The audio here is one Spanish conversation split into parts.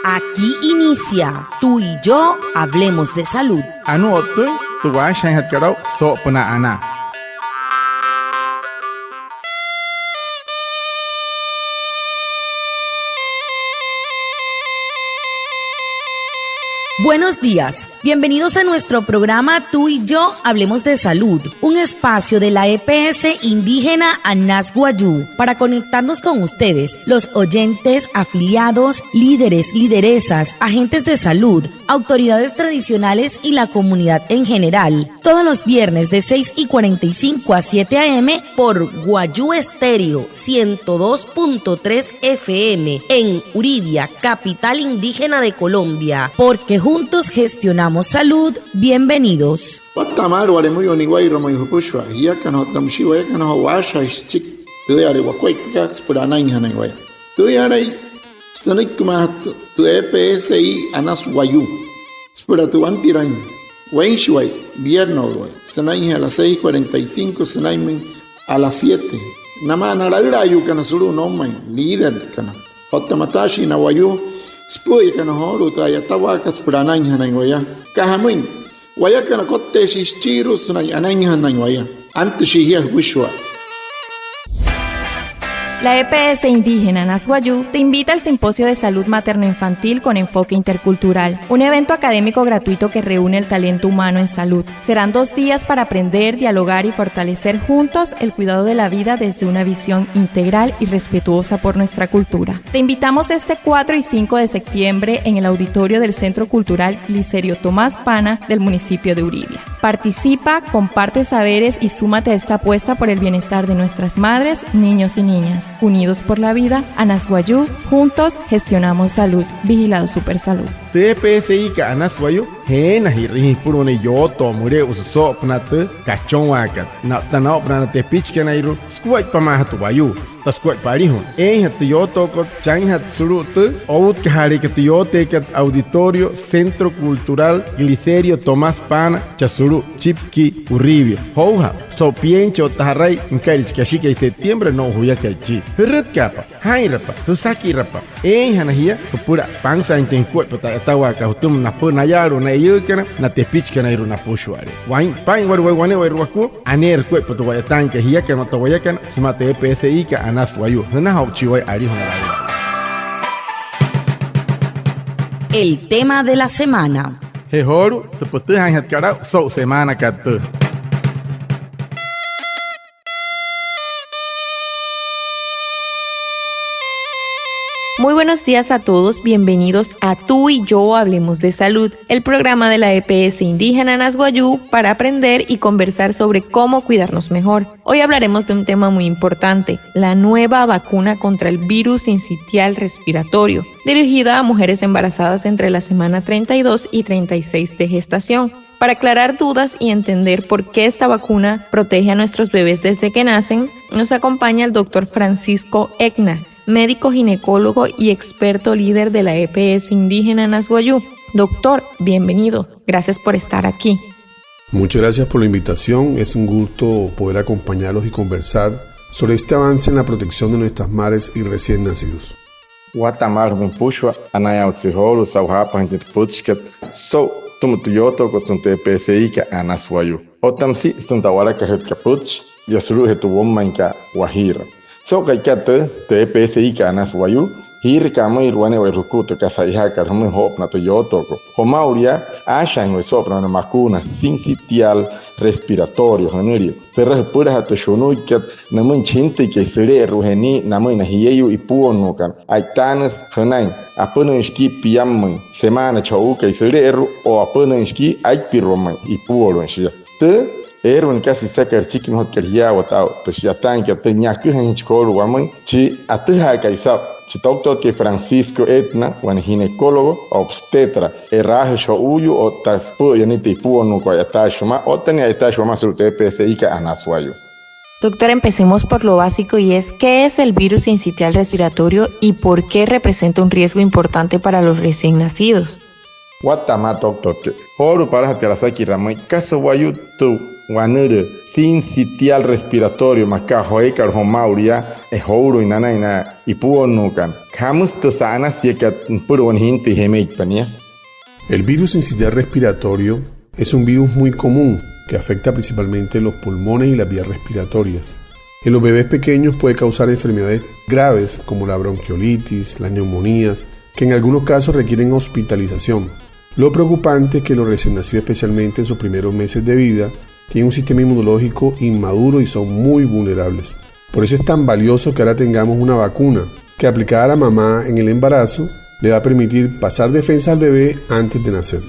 Aquí inicia Tú y yo hablemos de salud. Anu otu tu wa shan hat karau so puna ana. Buenos días, bienvenidos a nuestro programa Tú y yo hablemos de salud, un espacio de la EPS indígena Anas Guayú para conectarnos con ustedes, los oyentes, afiliados, líderes, lideresas, agentes de salud, autoridades tradicionales y la comunidad en general, todos los viernes de 6:45 a 7 a.m. por Guayú Estéreo 102.3 FM en Uribia, capital indígena de Colombia, porque juntos gestionamos salud. Bienvenidos. Watamar wale muy oniguairo muy hupushwa ya kana tamshiwa kana washa ischik tuyare wakwaitka spurana inhana waya tuyare stanik kumat tu EPSI Anas Guayú spura tu antiran wenshwai viernes sanai a las 6:45 sanai a las 7 nama narayuka kana suru nomai líder kana hotamatashi na Guayú Spui kana holu traya tawaka sprana inhana waya kahamin waya kana kotte shichiru sunay ananya waya antes shihia wishwa. La EPS indígena Anas Guayú te invita al Simposio de Salud Materno-Infantil con enfoque intercultural, un evento académico gratuito que reúne el talento humano en salud. Serán 2 días para aprender, dialogar y fortalecer juntos el cuidado de la vida desde una visión integral y respetuosa por nuestra cultura. Te invitamos este 4 y 5 de septiembre en el auditorio del Centro Cultural Licerio Tomás Pana del municipio de Uribia. Participa, comparte saberes y súmate a esta apuesta por el bienestar de nuestras madres, niños y niñas. Unidos por la vida, Anas Guayú, juntos gestionamos salud. Vigilado Supersalud. TPSI ka Anas Guayú hena hirri purone yoto mure uso pnate kachon wakat na tana pnate te pitch kenairu squat pamahatu Guayú tasquat parihun hat yoto ko chanhat surut out kahari kat yote kat auditorio Centro Cultural Licerio Tomás Pana chasuru chipki Uribia hoja so piencho tarai encarich kashika en septiembre no huya kachi red kapa hairapa husaki rapa hanahia pura pansa en kuat pata tawa ka hutum na puna yaro na yukana na te pitch kana iru na pushware wain pain war wane war waku aner kuat pata waya tanka hiya ka mata waya kan smate EPSI ka Anas Guayú na hauchi wai ari hona. El tema de la semana. Hehoru te pote han hat kara so semana kat. Muy buenos días a todos, bienvenidos a Tú y yo hablemos de salud, el programa de la EPS indígena Anas Guayú para aprender y conversar sobre cómo cuidarnos mejor. Hoy hablaremos de un tema muy importante, la nueva vacuna contra el virus sincitial respiratorio, dirigida a mujeres embarazadas entre la semana 32 y 36 de gestación. Para aclarar dudas y entender por qué esta vacuna protege a nuestros bebés desde que nacen, nos acompaña el doctor Francisco Egna, médico ginecólogo y experto líder de la EPS indígena Anas Guayú. Doctor, bienvenido. Gracias por estar aquí. Muchas gracias por la invitación. Es un gusto poder acompañarlos y conversar sobre este avance en la protección de nuestras madres y recién nacidos. Guatamar pushwa anaya utsiholu sauhapa hintit putsket so tumutuyoto kotunte EPSI ka Anas Guayú. Otamsi stuntawara ka het kapuch yasuru hetubomma inka wahira. So kaikate te EPSI ka Anas Guayú hir kama irwane wa rukuto ka saiha ka home hop na to yotoko homauria ashan we sopra na makuna sincitial respiratorio honorio terra pura hato shonuikat na mun chinte ke sere ruheni na mun hiyeyu ipuono kan aitanas hanai apono iski piam semana chau ke sere o apono iski aikpiromai ipuolo nshia te erun kasi sakar chiki hot keria watao to shiatan ke te nyaki han chikolo wamai chi atha kaisa chi doctor que Francisco Egna wan ginecólogo obstetra erraje shouyu o taspo yanite ipuono ko yatashuma o tenia yatashuma sur EPSI ka Anas Guayú. Doctor, empecemos por lo básico y es ¿qué es el virus sincitial respiratorio y por qué representa un riesgo importante para los recién nacidos? Watama doctor que horu para hatia saki ramai kaso Guayú tu guanere sin sitial respiratorio maca hoekar homauria houro inanaina ipuonukan kamus tosana siekat puruan hinti hemeitpania. El virus sincitial respiratorio es un virus muy común que afecta principalmente los pulmones y las vías respiratorias. En los bebés pequeños puede causar enfermedades graves como la bronquiolitis, las neumonías, que en algunos casos requieren hospitalización. Lo preocupante es que los recién nacidos, especialmente en sus primeros meses de vida, tienen un sistema inmunológico inmaduro y son muy vulnerables. Por eso es tan valioso que ahora tengamos una vacuna que, aplicada a la mamá en el embarazo, le va a permitir pasar defensa al bebé antes de nacer.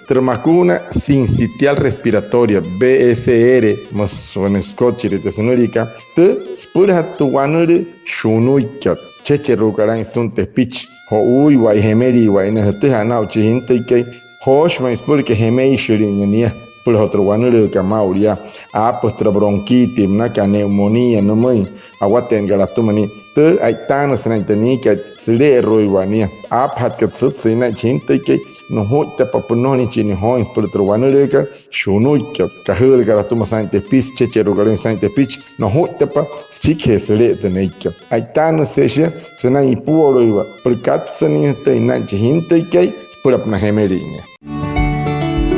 Termacuna sincitial respiratoria BSR mosonescochire tesenorica te spurha tuanure shunuikat cheche rukaran stunte pitch ho ui wai hemeri wai nehte hanau chihinte hosh mais porque hemei shurinya por otro wanure kamauria apostra bronquitis naka neumonía no mai awaten galatumani te aitana senaitenika sile roiwania aphat katsut sina chinte no hoita papunoni chini hoin por trowanureka shunuika kahur garatuma sainte pis chechero garin sainte pitch no hoita pa sikhe sele teneika aitana sesha sena ipuoro iwa por katsani te nanchi hinte kai por apna gemeriña.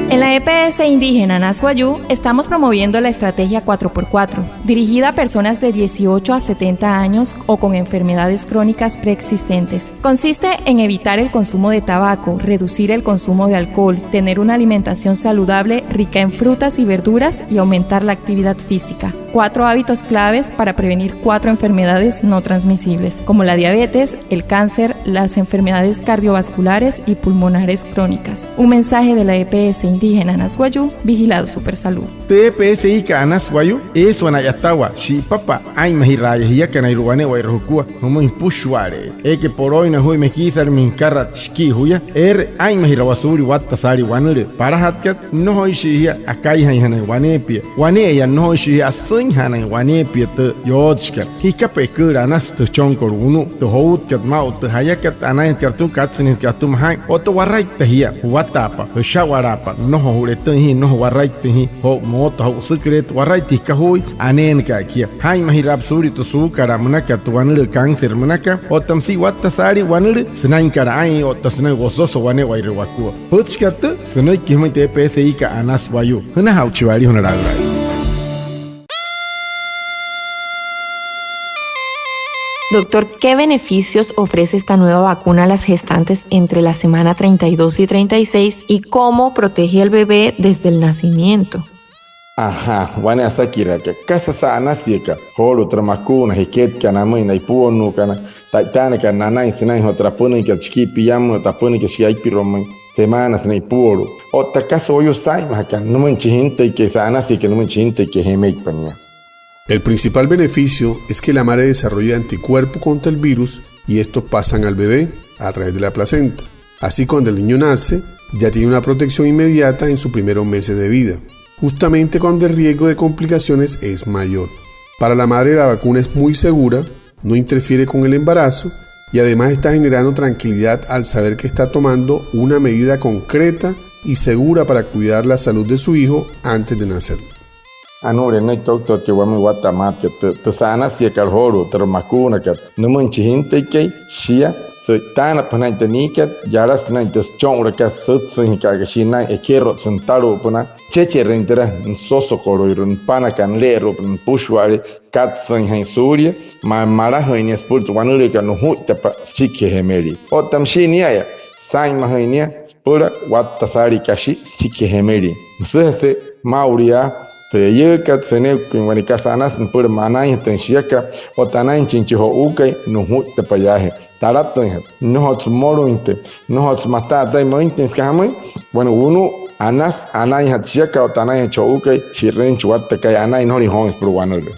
En la EPS indígena Nasguayú estamos promoviendo la estrategia 4x4, dirigida a personas de 18 a 70 años o con enfermedades crónicas preexistentes. Consiste en evitar el consumo de tabaco, reducir el consumo de alcohol, tener una alimentación saludable rica en frutas y verduras y aumentar la actividad física. 4 hábitos claves para prevenir 4 enfermedades no transmisibles, como la diabetes, el cáncer, las enfermedades cardiovasculares y pulmonares crónicas. Un mensaje de la EPS indígena Nasguayú, Vigilado Supersalud. TPSI ka Nasguayú, eso anayatawa, si papa, ay mahiraya, ya que nairuane wairukua, como impushuare, que por hoy na hui mekizar min karat shki huya, ay mahirawasuri watasari wanure, para hatkat, no hoy shia, akai hanai wanepia, wane ya no hoy shia, hanai wanepia te yotska, hikape kura nas te chonkor unu, te hout kat mau te hayakat anay kartu katsin katum hai, oto warait te hiya, watapa, shawarapa, no horetan hi, no warait te hi, ho moto ho secret warait ka hui, anen ka kia, hai mahirap suri to sukara manaka to wanure cancer manaka, otam si watasari wanure, senain kara ai otasnai gososo wane waire wakua. Putskat senai kimite PSI ka Nasguayú, hana hauchiwari honoragai. Doctor, ¿qué beneficios ofrece esta nueva vacuna a las gestantes entre la semana 32 y 36 y cómo protege al bebé desde el nacimiento? Ajá, wane asakira que casa sana sieka, holo tramakuna hiket kana mena ipuonu kana taitana kana nai sinai hotrapuni que chiki piyamu tapuni que si hay piromai semana sinai puoro o takaso oyo sai mahaka no manchinte que sana sieka no manchinte que hemeit pania. El principal beneficio es que la madre desarrolla anticuerpos contra el virus y estos pasan al bebé a través de la placenta. Así, cuando el niño nace, ya tiene una protección inmediata en sus primeros meses de vida, justamente cuando el riesgo de complicaciones es mayor. Para la madre la vacuna es muy segura, no interfiere con el embarazo y además está generando tranquilidad al saber que está tomando una medida concreta y segura para cuidar la salud de su hijo antes de nacer. Anure no doctor que wami watamat que te sana si carhoro te macuna que no manchi gente que shia se tana panante nika yara sna te chongra que sutsin ka que shina e quiero sentaro pana cheche rentera soso coro irun pana kan lero pan pushwari katsan hain suria ma mara hoinia sport wanure que no hutta pa sikhe hemeri o tamshinia ya sai mahainia spura watasari kashi sikhe hemeri se mauria te yekat sene kwani kasanas por manai tensiaka o tanai chinchiho ukai no hutta payaje taratan no hot moro inte no hot mata dai mointe skamai bueno uno anas anai hatsiaka o tanai cho ukai chiren chuatta kai anai no ri hon por wanole.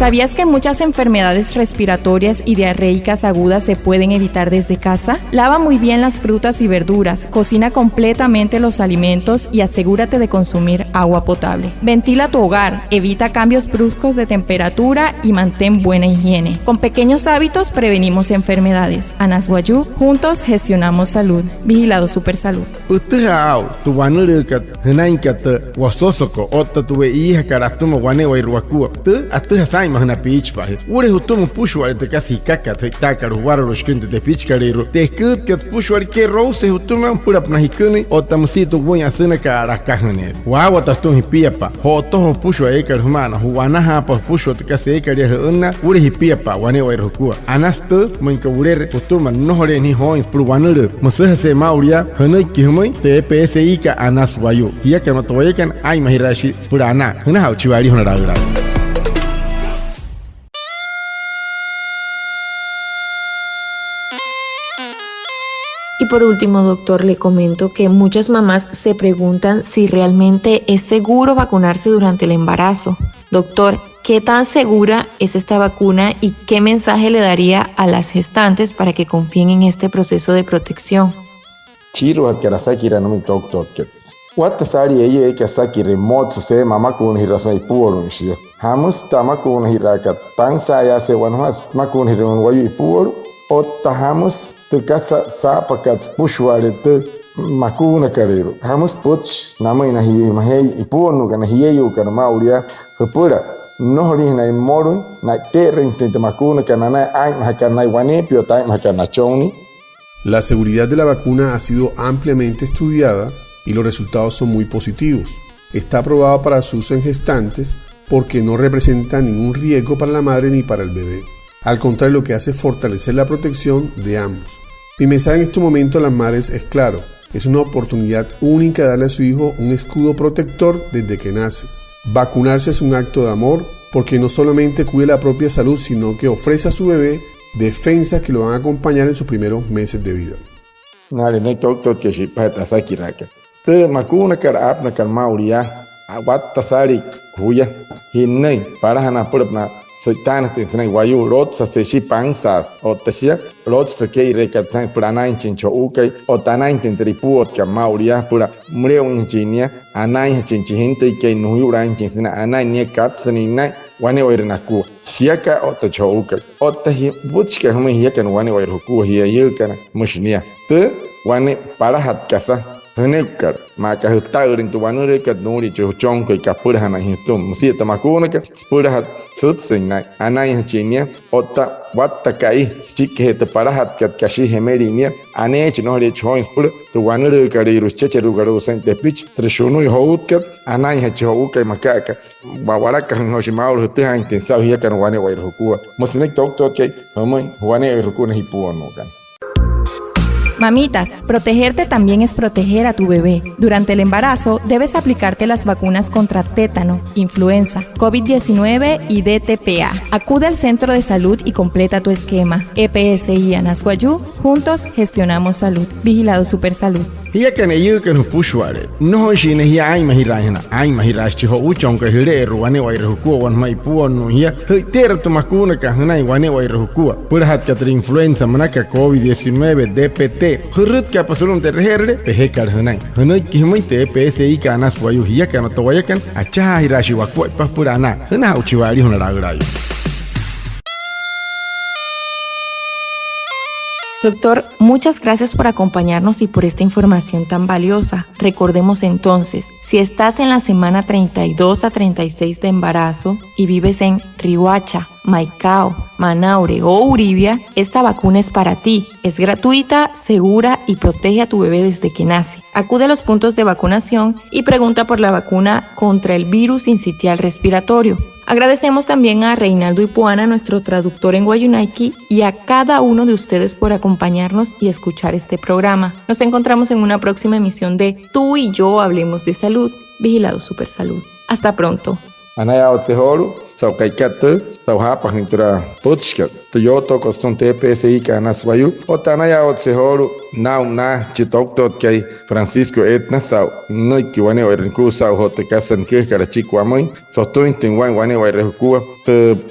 ¿Sabías que muchas enfermedades respiratorias y diarreicas agudas se pueden evitar desde casa? Lava muy bien las frutas y verduras, cocina completamente los alimentos y asegúrate de consumir agua potable. Ventila tu hogar, evita cambios bruscos de temperatura y mantén buena higiene. Con pequeños hábitos prevenimos enfermedades. Anas Guayú, juntos gestionamos salud. Vigilado Supersalud. Utihao, tu wanurikat, henainkata, wasosoko, otta tu hija karastuma wanewa y ruakua. Tu, atuha saima hana pichpahe. Ure hutumu pushwale te kasi kakat, takar huaro los kunte te pichkarero. Te skut kat pushwale ke rose hutuma purap nahikuni, otamusito bunya suna ka arakahanes. Wawa tastum hipiapa, hotoho pushwa ekar humana, huanaha pa pushwa te kasi ekar yahuna, ure hipiapa, wanewa y rukua. Anastu, manka urere, hutuma nohore ni hoin, pruwanuru, musuha se mauria, hanai kihumai, te EPSI ka Anas Guayú. Hiya ka no toyakan, ay mahirashi, purana, huna hauchiwari honaragra. Y por último, doctor, le comento que muchas mamás se preguntan si realmente es seguro vacunarse durante el embarazo. Doctor, ¿qué tan segura es esta vacuna y qué mensaje le daría a las gestantes para que confíen en este proceso de protección? Chiro hakerasaki ranomi doctor ket. Wata sari eye que saki remote se mama kun hirasai puro shio. Hamus tama kun hiraka tan saya se wanhas makun hiron wayu puro o tahamus te casa sapakat pushware te makuna karero. Hamus puch namai na hi mahei ipuno kana hiyeyo kana mauria hupura. No origina en morun na terra intente makuna kana na ai mahakana wanepio tai mahakana choni. La seguridad de la vacuna ha sido ampliamente estudiada y los resultados son muy positivos. Está aprobada para su uso en gestantes porque no representa ningún riesgo para la madre ni para el bebé. Al contrario, lo que hace es fortalecer la protección de ambos. Mi mensaje en este momento a las madres es claro. Es una oportunidad única de darle a su hijo un escudo protector desde que nace. Vacunarse es un acto de amor porque no solamente cuida la propia salud, sino que ofrece a su bebé defensas que lo van a acompañar en sus primeros meses de vida. Nare ne doctor que si pata sakiraka. Te makuna kar apna kar mauria awat tasari kuya hinai para hana purna soitana tenai wayu rot sa se shi pansas o tashia rot sa ke rekatan purana inchincho ukai o tanai tentri puot kar mauria pura mreu inchinia anai chinchi hinte ke no yura inchinna anai ne katsani nai wane oirna ku siaka o tacho ukai o tahi butchka humi hiakan wane oir ku hiya yukana mushnia te wane para hat kasa henekar maka hutaurin tu wanure kat nuri chuchon ko kapura hana hitum musita makuna ka pura hat sutsin nai anai chinia otta watta kai stikke te para hat kat kashi hemerinia ane chinore choin pura tu wanure kariru checheru garu sente pich trishunu hout kat anai hacho kai makaka bawaraka hoshimaur hutan intensa hiya kan wane wair hukua musnik doctor ke hamai wane hukuna hipuano kan. Mamitas, protegerte también es proteger a tu bebé. Durante el embarazo, debes aplicarte las vacunas contra tétano, influenza, COVID-19 y DTPA. Acude al centro de salud y completa tu esquema. EPSI Anas Guayú, juntos gestionamos salud. Vigilado Supersalud. Hiya kan ayukan pushware. No shine hiya ay mahirahna. Ay mahirashi ho uchon ka hire ruane wa irhukua wan mai puon no hiya. Ter to makuna ka hanai wane wa irhukua. Pura hat ka influenza manaka COVID-19 DPT. Hurut ka pasulun terherre pehekar hanai. Hanai ki te PSI ka Anas Guayú hiya kan to wayakan acha hirashi wa kwa pa purana. Hana uchiwari honaragrayo. Doctor, muchas gracias por acompañarnos y por esta información tan valiosa. Recordemos entonces, si estás en la semana 32 a 36 de embarazo y vives en Riohacha, Maicao, Manaure o Uribia, esta vacuna es para ti. Es gratuita, segura y protege a tu bebé desde que nace. Acude a los puntos de vacunación y pregunta por la vacuna contra el virus sincitial respiratorio. Agradecemos también a Reinaldo Ipuana, nuestro traductor en Guayunaiki, y a cada uno de ustedes por acompañarnos y escuchar este programa. Nos encontramos en una próxima emisión de Tú y Yo Hablemos de Salud, Vigilado Supersalud. Hasta pronto. Anaya otsehoru, saukaikatu, sauhapa hintura putschkat. Toyoto costum TPSI Canasuayu, Otanaya Otsehoru, na Chitoktot que Francisco Etnasau, no Kiwane o Rencusa o Hotecasan Karachiquamoy, Sotuin Tinguan Wane o Recua,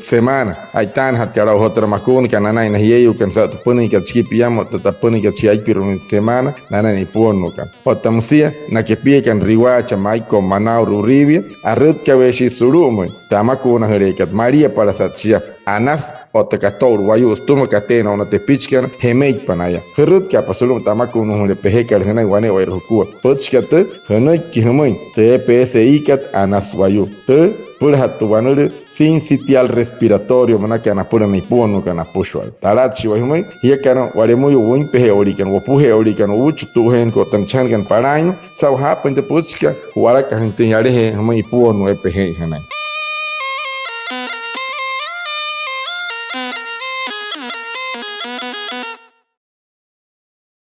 semana, Aitan Hatcara Hotra Macun, Canana in Hieu, Cansat Punica Chipiamo, Tatapunica Chiaipiro semana, Nana ni Punuka. Otamsia, Nakepie can Riwacha, Maiko, Manau, Ruribia, a Red Kaveshi Surumo, Tamakuna Herekat, Maria para Satchia, Anas. O te castor, guayu, estumo catena, una te pichcan, gemeit panaya. Herut que apasulum tamaco uno le peje que argena guane o erhukua. Pochcate, henoi kihumoin, te PSI cat anas guayu. Te, purhat tuanure, sin sitial respiratorio, mana que anapura ni puno que anapushual. Tarachi guayumai, y acano, guaremuyo, win peje orican, wapuje orican, uchu tuhen, cotanchangan paraño, sauhapen de puchca, huaraca gente yareje, humai puno epeje genai.